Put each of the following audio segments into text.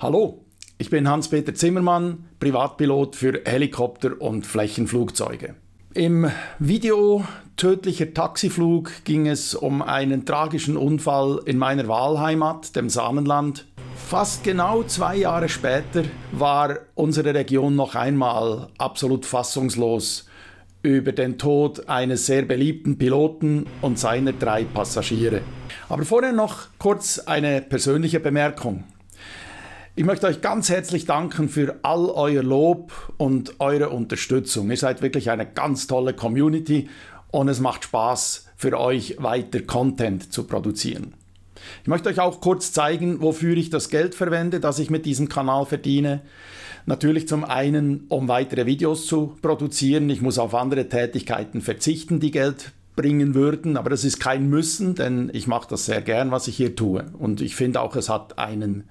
Hallo, ich bin Hans-Peter Zimmermann, Privatpilot für Helikopter und Flächenflugzeuge. Im Video Tödlicher Taxiflug ging es um einen tragischen Unfall in meiner Wahlheimat, dem Saanenland. Fast genau 2 Jahre später war unsere Region noch einmal absolut fassungslos über den Tod eines sehr beliebten Piloten und seiner 3 Passagiere. Aber vorher noch kurz eine persönliche Bemerkung. Ich möchte euch ganz herzlich danken für all euer Lob und eure Unterstützung. Ihr seid wirklich eine ganz tolle Community und es macht Spaß für euch weiter Content zu produzieren. Ich möchte euch auch kurz zeigen, wofür ich das Geld verwende, das ich mit diesem Kanal verdiene. Natürlich zum einen, um weitere Videos zu produzieren. Ich muss auf andere Tätigkeiten verzichten, die Geld bringen würden, aber das ist kein Müssen, denn ich mache das sehr gern, was ich hier tue. Und ich finde auch, es hat einen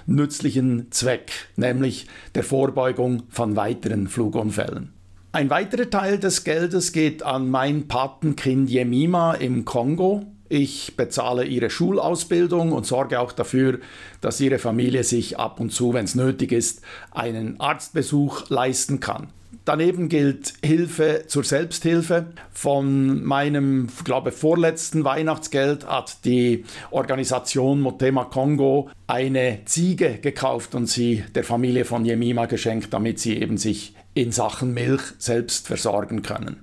nützlichen Zweck, nämlich der Vorbeugung von weiteren Flugunfällen. Ein weiterer Teil des Geldes geht an mein Patenkind Jemima im Kongo. Ich bezahle ihre Schulausbildung und sorge auch dafür, dass ihre Familie sich ab und zu, wenn es nötig ist, einen Arztbesuch leisten kann. Daneben gilt Hilfe zur Selbsthilfe. Von meinem, glaube ich, vorletzten Weihnachtsgeld hat die Organisation Motema Kongo eine Ziege gekauft und sie der Familie von Jemima geschenkt, damit sie eben sich in Sachen Milch selbst versorgen können.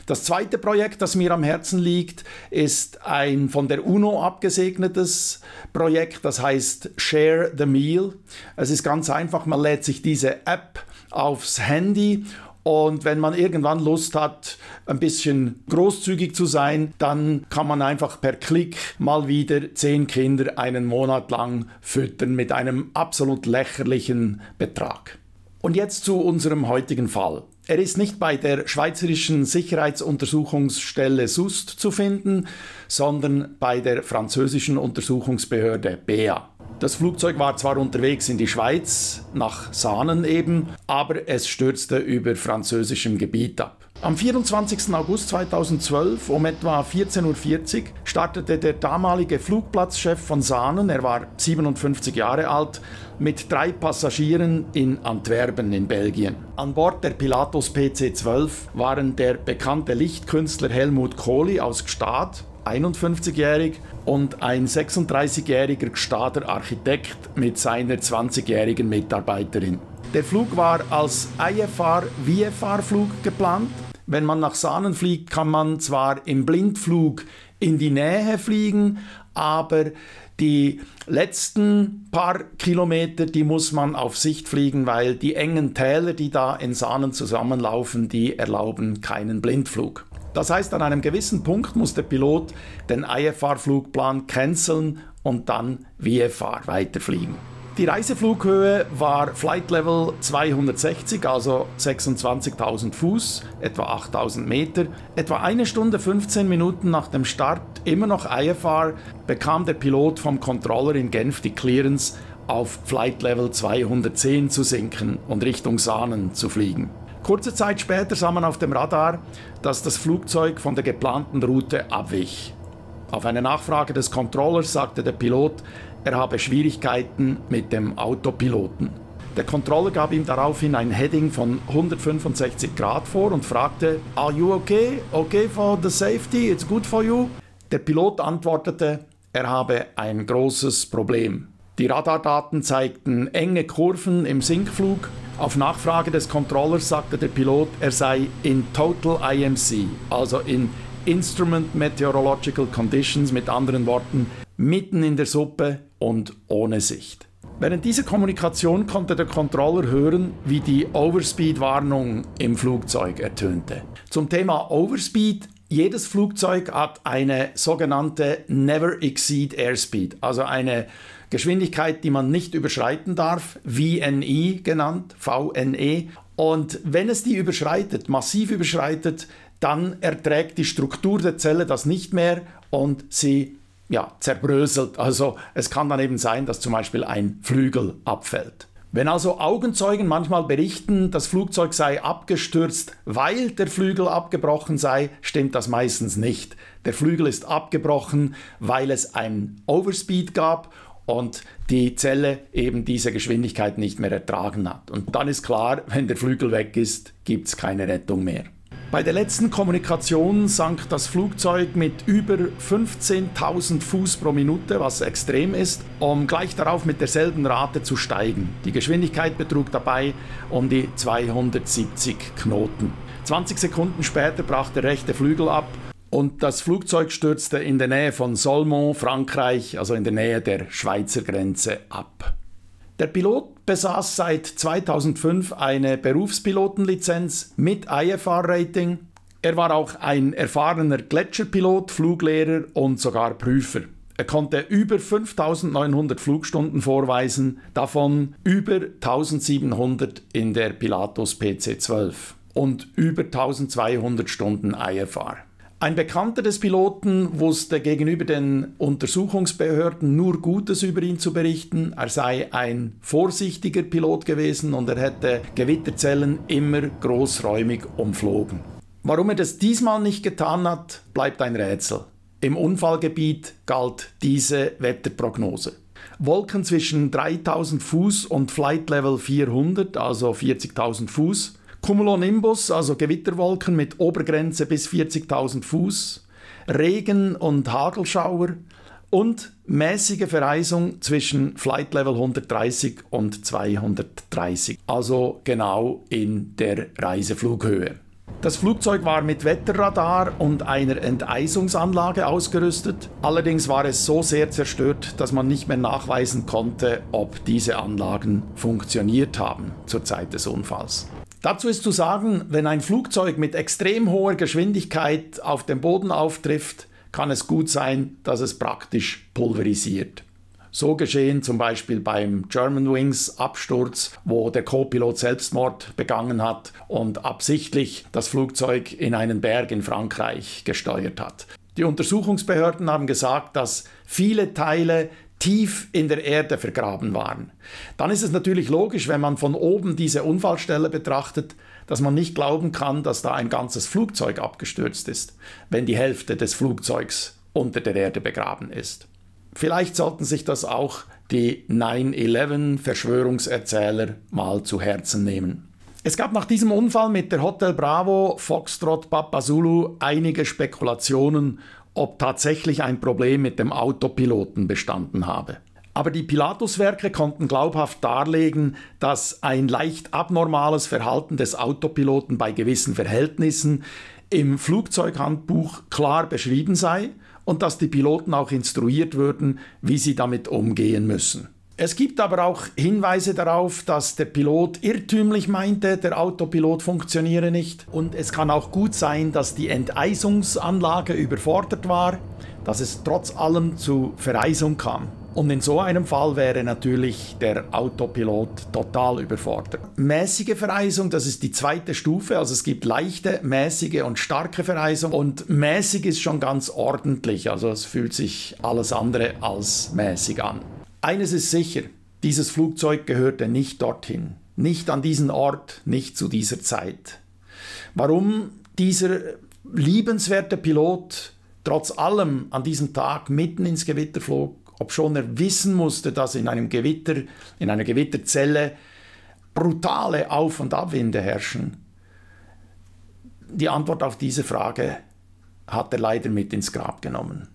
Das zweite Projekt, das mir am Herzen liegt, ist ein von der UNO abgesegnetes Projekt, das heißt Share the Meal. Es ist ganz einfach, man lädt sich diese App aufs Handy und wenn man irgendwann Lust hat, ein bisschen großzügig zu sein, dann kann man einfach per Klick mal wieder 10 Kinder einen Monat lang füttern mit einem absolut lächerlichen Betrag. Und jetzt zu unserem heutigen Fall. Er ist nicht bei der Schweizerischen Sicherheitsuntersuchungsstelle SUST zu finden, sondern bei der französischen Untersuchungsbehörde BEA. Das Flugzeug war zwar unterwegs in die Schweiz, nach Saanen eben, aber es stürzte über französischem Gebiet ab. Am 24. August 2012 um etwa 14:40 Uhr startete der damalige Flugplatzchef von Saanen, er war 57 Jahre alt, mit 3 Passagieren in Antwerpen in Belgien. An Bord der Pilatus PC-12 waren der bekannte Lichtkünstler Helmut Kohli aus Gstaad, 51-jährig, und ein 36-jähriger Gstader Architekt mit seiner 20-jährigen Mitarbeiterin. Der Flug war als IFR-VFR-Flug geplant. Wenn man nach Saanen fliegt, kann man zwar im Blindflug in die Nähe fliegen, aber die letzten paar Kilometer, die muss man auf Sicht fliegen, weil die engen Täler, die da in Saanen zusammenlaufen, die erlauben keinen Blindflug. Das heißt, an einem gewissen Punkt muss der Pilot den IFR-Flugplan canceln und dann VFR weiterfliegen. Die Reiseflughöhe war Flight Level 260, also 26.000 Fuß, etwa 8.000 Meter. Etwa 1 Stunde 15 Minuten nach dem Start, immer noch IFR, bekam der Pilot vom Controller in Genf die Clearance, auf Flight Level 210 zu sinken und Richtung Saanen zu fliegen. Kurze Zeit später sah man auf dem Radar, dass das Flugzeug von der geplanten Route abwich. Auf eine Nachfrage des Controllers sagte der Pilot, er habe Schwierigkeiten mit dem Autopiloten. Der Controller gab ihm daraufhin ein Heading von 165 Grad vor und fragte, "Are you okay? Okay for the safety? It's good for you?" Der Pilot antwortete, er habe ein großes Problem. Die Radardaten zeigten enge Kurven im Sinkflug. Auf Nachfrage des Controllers sagte der Pilot, er sei in Total IMC, also in Instrument Meteorological Conditions, mit anderen Worten, mitten in der Suppe und ohne Sicht. Während dieser Kommunikation konnte der Controller hören, wie die Overspeed-Warnung im Flugzeug ertönte. Zum Thema Overspeed: Jedes Flugzeug hat eine sogenannte Never Exceed Airspeed, also eine Geschwindigkeit, die man nicht überschreiten darf, VNE genannt, VNE. Und wenn es die überschreitet, massiv überschreitet, dann erträgt die Struktur der Zelle das nicht mehr und sie zerbröselt. Also es kann dann eben sein, dass zum Beispiel ein Flügel abfällt. Wenn also Augenzeugen manchmal berichten, das Flugzeug sei abgestürzt, weil der Flügel abgebrochen sei, stimmt das meistens nicht. Der Flügel ist abgebrochen, weil es ein Overspeed gab und die Zelle eben diese Geschwindigkeit nicht mehr ertragen hat. Und dann ist klar, wenn der Flügel weg ist, gibt es keine Rettung mehr. Bei der letzten Kommunikation sank das Flugzeug mit über 15.000 Fuß pro Minute, was extrem ist, um gleich darauf mit derselben Rate zu steigen. Die Geschwindigkeit betrug dabei um die 270 Knoten. 20 Sekunden später brach der rechte Flügel ab und das Flugzeug stürzte in der Nähe von Solmont, Frankreich, also in der Nähe der Schweizer Grenze, ab. Der Pilot besaß seit 2005 eine Berufspilotenlizenz mit IFR-Rating. Er war auch ein erfahrener Gletscherpilot, Fluglehrer und sogar Prüfer. Er konnte über 5.900 Flugstunden vorweisen, davon über 1.700 in der Pilatus PC-12 und über 1.200 Stunden IFR. Ein Bekannter des Piloten wusste gegenüber den Untersuchungsbehörden nur Gutes über ihn zu berichten. Er sei ein vorsichtiger Pilot gewesen und er hätte Gewitterzellen immer großräumig umflogen. Warum er das diesmal nicht getan hat, bleibt ein Rätsel. Im Unfallgebiet galt diese Wetterprognose. Wolken zwischen 3.000 Fuß und Flight Level 400, also 40.000 Fuß. Cumulonimbus, also Gewitterwolken mit Obergrenze bis 40.000 Fuß, Regen- und Hagelschauer und mäßige Vereisung zwischen Flight Level 130 und 230, also genau in der Reiseflughöhe. Das Flugzeug war mit Wetterradar und einer Enteisungsanlage ausgerüstet. Allerdings war es so sehr zerstört, dass man nicht mehr nachweisen konnte, ob diese Anlagen funktioniert haben zur Zeit des Unfalls. Dazu ist zu sagen, wenn ein Flugzeug mit extrem hoher Geschwindigkeit auf dem Boden auftrifft, kann es gut sein, dass es praktisch pulverisiert. So geschehen zum Beispiel beim Germanwings Absturz, wo der Co-Pilot Selbstmord begangen hat und absichtlich das Flugzeug in einen Berg in Frankreich gesteuert hat. Die Untersuchungsbehörden haben gesagt, dass viele Teile tief in der Erde vergraben waren. Dann ist es natürlich logisch, wenn man von oben diese Unfallstelle betrachtet, dass man nicht glauben kann, dass da ein ganzes Flugzeug abgestürzt ist, wenn die Hälfte des Flugzeugs unter der Erde begraben ist. Vielleicht sollten sich das auch die 9/11-Verschwörungserzähler mal zu Herzen nehmen. Es gab nach diesem Unfall mit der Hotel Bravo Foxtrot Papa Zulu einige Spekulationen, ob tatsächlich ein Problem mit dem Autopiloten bestanden habe. Aber die Pilatus-Werke konnten glaubhaft darlegen, dass ein leicht abnormales Verhalten des Autopiloten bei gewissen Verhältnissen im Flugzeughandbuch klar beschrieben sei und dass die Piloten auch instruiert würden, wie sie damit umgehen müssen. Es gibt aber auch Hinweise darauf, dass der Pilot irrtümlich meinte, der Autopilot funktioniere nicht. Und es kann auch gut sein, dass die Enteisungsanlage überfordert war, dass es trotz allem zu Vereisung kam. Und in so einem Fall wäre natürlich der Autopilot total überfordert. Mäßige Vereisung, das ist die zweite Stufe, also es gibt leichte, mäßige und starke Vereisung. Und mäßig ist schon ganz ordentlich, also es fühlt sich alles andere als mäßig an. Eines ist sicher, dieses Flugzeug gehörte nicht dorthin, nicht an diesen Ort, nicht zu dieser Zeit. Warum dieser liebenswerte Pilot trotz allem an diesem Tag mitten ins Gewitter flog, obschon er wissen musste, dass in einer Gewitterzelle brutale Auf- und Abwinde herrschen? Die Antwort auf diese Frage hat er leider mit ins Grab genommen.